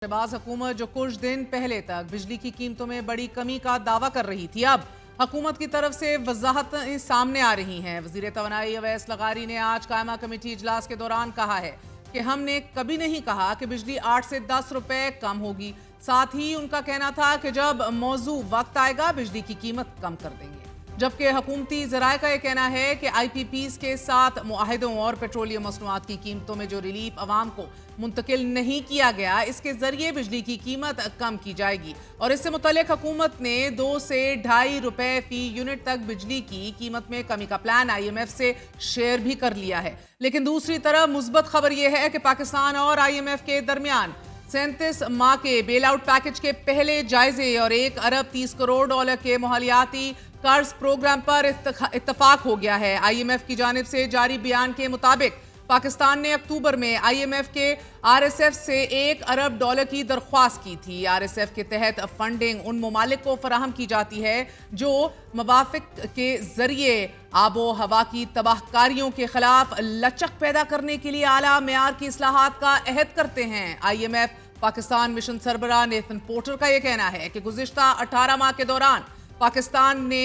शहबाज हुकूमत जो कुछ दिन पहले तक बिजली की कीमतों में बड़ी कमी का दावा कर रही थी, अब हुकूमत की तरफ से वजाहतें सामने आ रही हैं। वजीर तवानाई अवैस लगारी ने आज कायमा कमेटी इजलास के दौरान कहा है कि हमने कभी नहीं कहा कि बिजली 8 से 10 रुपए कम होगी। साथ ही उनका कहना था कि जब मौजू वक्त आएगा बिजली की कीमत कम कर देंगे। जबकि हुकूमती ज़राए का यह कहना है कि IPPs के साथ मुआहिदों और पेट्रोलियम मसनूआत की कीमतों में जो रिलीफ अवाम को मुंतकिल नहीं किया गया, इसके जरिए बिजली की कीमत कम की जाएगी। और इससे मुतल्लिक हुकूमत ने 2 से 2.5 रुपए फी यूनिट तक बिजली की कीमत में कमी का प्लान IMF से शेयर भी कर लिया है। लेकिन दूसरी तरफ मुस्बत खबर यह है कि पाकिस्तान और IMF के दरमियान 37 माह के बेल आउट पैकेज के पहले जायजे और 1 अरब 30 करोड़ डॉलर के मालियाती कर्ज प्रोग्राम पर इत्तफाक हो गया है। IMF की जानिब से जारी बयान के मुताबिक पाकिस्तान ने अक्टूबर में IMF के RSF से 1 अरब डॉलर की दरख्वास्त की थी। RSF के तहत फंडिंग उन ममालिक को फराहम की जाती है जो मवाफिक के जरिए आबो हवा की तबाहकारियों के खिलाफ लचक पैदा करने के लिए आला मेयार की इस्लाहात का अहद करते हैं। IMF पाकिस्तान मिशन सरबराह नेथन पोर्टर का यह कहना है कि गुज़िश्ता 18 माह के दौरान पाकिस्तान ने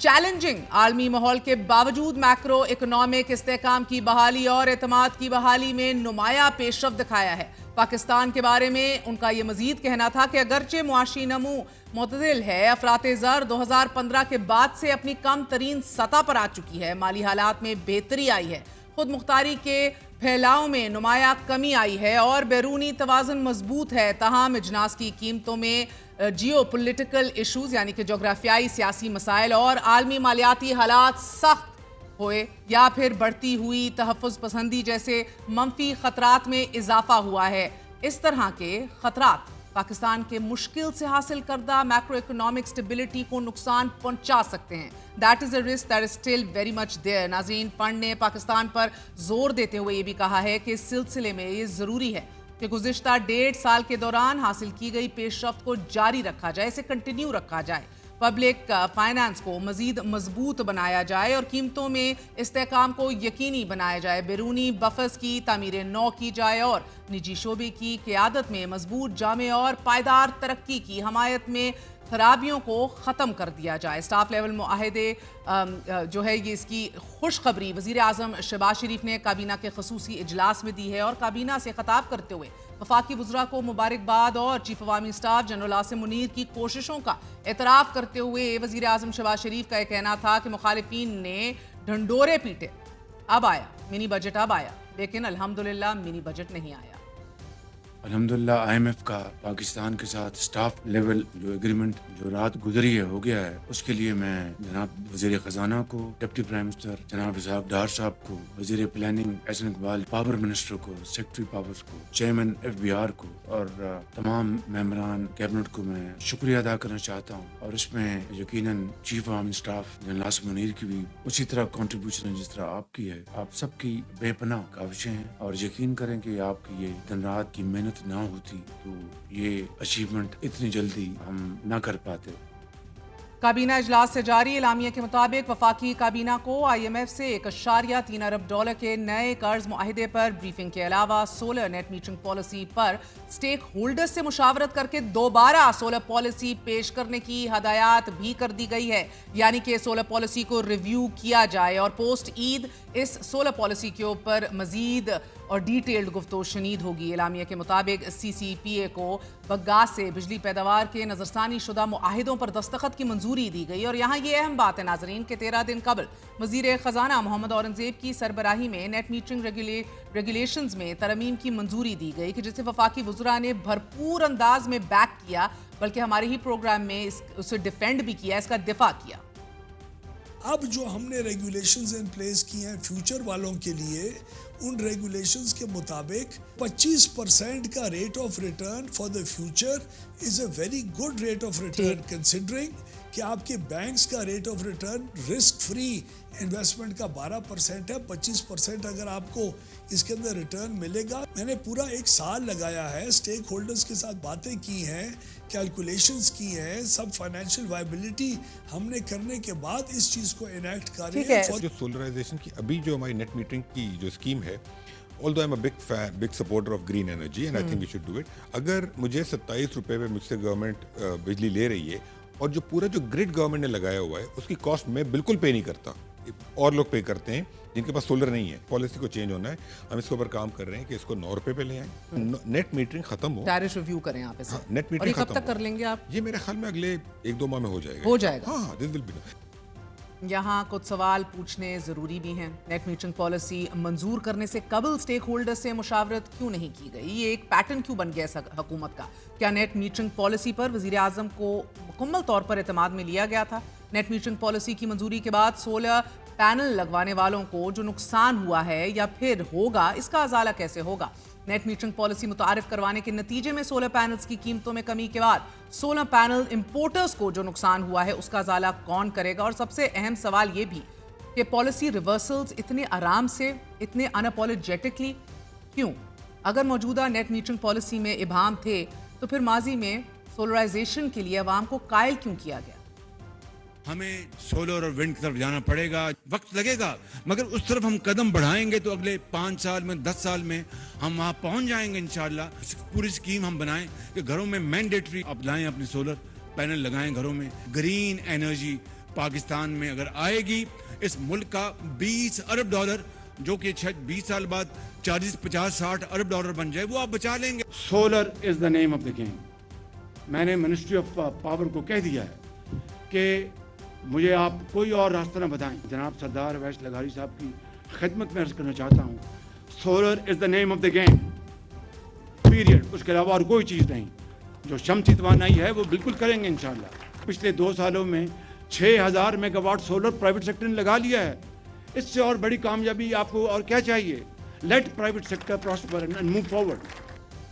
चैलेंजिंग आलमी माहौल के बावजूद मैक्रो इकोनॉमिक इस्तेहकाम की बहाली और एतमाद की बहाली में नुमाया पेशरफ्त दिखाया है। पाकिस्तान के बारे में उनका यह मजीद कहना था कि अगरचे मुआशी नमू मुतदिल है, अफराते ज़र 2015 के बाद से अपनी कम तरीन सतह पर आ चुकी है। माली हालात में बेहतरी आई है, खुद मुख्तारी के फैलाव में नुमाया कमी आई है और बैरूनी तवाज़ुन मजबूत है। तमाम इजनास की कीमतों में जियो पोलिटिकल इशूज़ यानी कि जोग्राफियाई सियासी मसाइल और आलमी मालियाती हालात सख्त हुए या फिर बढ़ती हुई तहफ़्फ़ुज़ पसंदी जैसे मंफी ख़तरात में इजाफा हुआ है। इस तरह के ख़तरात पाकिस्तान के मुश्किल से हासिल करदा मैक्रो इकोनॉमिक स्टेबिलिटी को नुकसान पहुंचा सकते हैं। That is a risk that is still very much there. नाज़रीन, फंड ने पाकिस्तान पर जोर देते हुए ये भी कहा है कि इस सिलसिले में ये ज़रूरी है कि गुज़िश्ता 1.5 साल के दौरान हासिल की गई पेशरफ्त को जारी रखा जाए, इसे कंटिन्यू रखा जाए, पब्लिक फाइनेंस को मजीद मजबूत बनाया जाए और कीमतों में इस्तेहकाम को यकीनी बनाया जाए। बैरूनी बफर्स की तामीर नौ की जाए और निजी शोबे की क़यादत में मजबूत, जामे और पायदार तरक्की की हमायत में खराबियों को ख़त्म कर दिया जाए। स्टाफ लेवल मुआहदे जो है ये इसकी खुशखबरी वज़ीर आज़म शहबाज शरीफ ने काबीना के खसूसी इजलास में दी है और काबीना से खिताब करते हुए वफाकी वज़रा को मुबारकबाद और चीफ अवामी स्टाफ जनरल आसिम मुनीर की कोशिशों का एतराफ़ करते हुए वज़ीर आज़म शहबाज शरीफ का यह कहना था कि मुखालिफिन ने ढंडोरे पीटे, अब आया मिनी बजट, अब आया, लेकिन अल्हम्दुलिल्लाह मिनी बजट नहीं आया। अल्हम्दुलिल्लाह IMF का पाकिस्तान के साथ स्टाफ लेवल जो एग्रीमेंट जो रात गुजरी है हो गया है, उसके लिए मैं जनाब वज़ीर ख़जाना को, डिप्टी प्राइम मिनिस्टर जनाब इसाक डार साहब को, वज़ीर planning Ahsan Iqbal, power minister को, सेक्रेटरी पावर्स को, चेयरमैन FBR को और तमाम मेंबरान कैबिनेट को मैं शुक्रिया अदा करना चाहता हूँ। और इसमें यकीनन चीफ अवामी स्टाफ जनरल आसिम मुनीर की भी उसी तरह कॉन्ट्रीब्यूशन है जिस तरह आपकी है। आप सबकी बेपनाह काविशें हैं और यकीन करें कि आपकी ये दिन रात की मेहनत ना होती तो ये अचीवमेंट इतनी जल्दी हम ना कर पाते। काबीना इजलास से जारी एलामिया के मुताबिक वफाकी काबीना को IMF से 1.3 अरब डॉलर के नए कर्ज मुआहिदे पर ब्रीफिंग के अलावा सोलर नेट मीटरिंग पॉलिसी पर स्टेक होल्डर्स से मुशावरत करके दोबारा सोलर पॉलिसी पेश करने की हदायत भी कर दी गई है। यानी कि सोलर पॉलिसी को रिव्यू किया जाए और पोस्ट ईद इस सोलर पॉलिसी के ऊपर मजीद और डिटेल्ड गुफ्तगू शनीद होगी। एलामिया के मुताबिक CCPA को बगास से बिजली पैदावार के नजरसानी शुदा मुआहिदों पर दस्तखत की मंजूरी दी गई। और यहाँ ये अहम बात है नाजरीन कि 13 दिन कबल वजीर खजाना मोहम्मद औरंगजेब की सरबराही में नेट मीटरिंग रेगुलेशंस में तरमीम की मंजूरी दी गई कि जिसे वफाकी वज़रा ने भरपूर अंदाज में बैक किया, बल्कि हमारे ही प्रोग्राम में उसे डिफेंड भी किया, इसका दिफा किया। अब जो हमने रेगुलेशंस इन प्लेस की हैं फ्यूचर वालों के लिए, उन रेगुलेशंस के मुताबिक 25% का rate of return for the future is a very good rate of return considering कि आपके बैंक्स का rate of return risk free investment का 12% है। 25% अगर आपको इसके अंदर रिटर्न मिलेगा। मैंने पूरा 1 साल लगाया है, स्टेक होल्डर्स के साथ बातें की हैं, कैलकुलेशंस की हैं, सब फाइनेंशियल वायबिलिटी हमने करने के बाद इस चीज़ को इनेक्ट कर रहे हैं। जो सोलराइजेशन की अभी जो हमारी नेट मीटरिंग की जो स्कीम है although I'm a big supporter of green energy and I think we should do it. اگر مجھے 27 روپے پہ مجھ سے گورنمنٹ بجلی لے رہی ہے اور جو پورا جو گرڈ گورنمنٹ نے لگایا ہوا ہے اس کی کاسٹ میں بالکل پے نہیں کرتا, اور لوگ پے کرتے ہیں جن کے پاس سولر نہیں ہے. پالیسی کو چینج ہونا ہے, ہم اس کے اوپر کام کر رہے ہیں کہ اس کو 9 روپے پہ لے آئیں. نیٹ میٹرنگ ختم ہو, ٹیرف ریویو کریں آپ اسے. نیٹ اور میٹرنگ یہ کب ختم تک کر لیں گے آپ؟ یہ میرے خیال میں اگلے 1-2 ماہ میں ہو جائے گا. ہو جائے گا. ہاں, دس ول بی. یہاں کچھ سوال پوچھنے ضروری بھی ہیں. نیٹ میٹرنگ پالیسی منظور کرنے سے قبل سٹیک ہولڈر سے مشاورت کیوں نہیں کی گئی؟ یہ ایک پیٹرن کیوں بن گیا حکومت کا؟ کیا نیٹ میٹرنگ پالیسی پر وزیر اعظم کو مکمل طور پر اعتماد میں لیا گیا تھا؟ نیٹ میٹرنگ پالیسی کی منظوری کے بعد 16 پینل لگوانے والوں کو جو نقصان ہوا ہے یا پھر ہوگا, اس کا ازالہ کیسے ہوگا؟ نیٹ میٹرنگ پالیسی متعارف کروانے کے نتیجے میں 16 پینلز کی قیمتوں میں کمی کے بعد 16 پینل امپورٹرز کو جو نقصان ہوا ہے اس کا ازالہ کون کرے گا؟ اور سب سے اہم سوال یہ بھی کہ پالیسی ریورسلز اتنے آرام سے, اتنے اناپولوجیٹکلی کیوں؟ اگر موجودہ نیٹ میٹرنگ پالیسی میں ابہام تھے تو پھر ماضی میں سولرائزیشن کے لیے عوام کو قائل کیوں کیا گیا؟ ہمیں سولر اور ونڈ کی طرف جانا پڑے گا, وقت لگے گا, مگر اس طرف ہم قدم بڑھائیں گے تو اگلے 5 سال میں 10 سال میں ہم وہاں پہنچ جائیں گے انشاءاللہ. پوری اسکیم ہم بنائیں کہ گھروں میں مینڈیٹری آپ لائیں, اپنے سولر پینل لگائیں گھروں میں. گرین انرجی پاکستان میں اگر آئے گی, اس ملک کا $20 ارب جو کہ 20 سال بعد 40-50-60 ارب ڈالر بن جائے, وہ آپ بچا لیں گے. Solar is the name of the game. میں نے منسٹری آف پاور کو کہہ دیا ہے کہ مجھے آپ کوئی اور راستہ نہ بتائیں. جناب سردار اویس لغاری صاحب کی خدمت میں عرض کرنا چاہتا ہوں, solar is the name of the game, period. اس کے علاوہ اور کوئی چیز نہیں. جو شمسی توانائی ہے وہ بالکل کریں گے انشاءاللہ. پچھلے 2 سالوں میں 6000 mega what solar private sector نے لگا لیا ہے. اس سے اور بڑی کامیابی آپ کو اور کیا چاہیے؟ Let private sector prosper and move forward.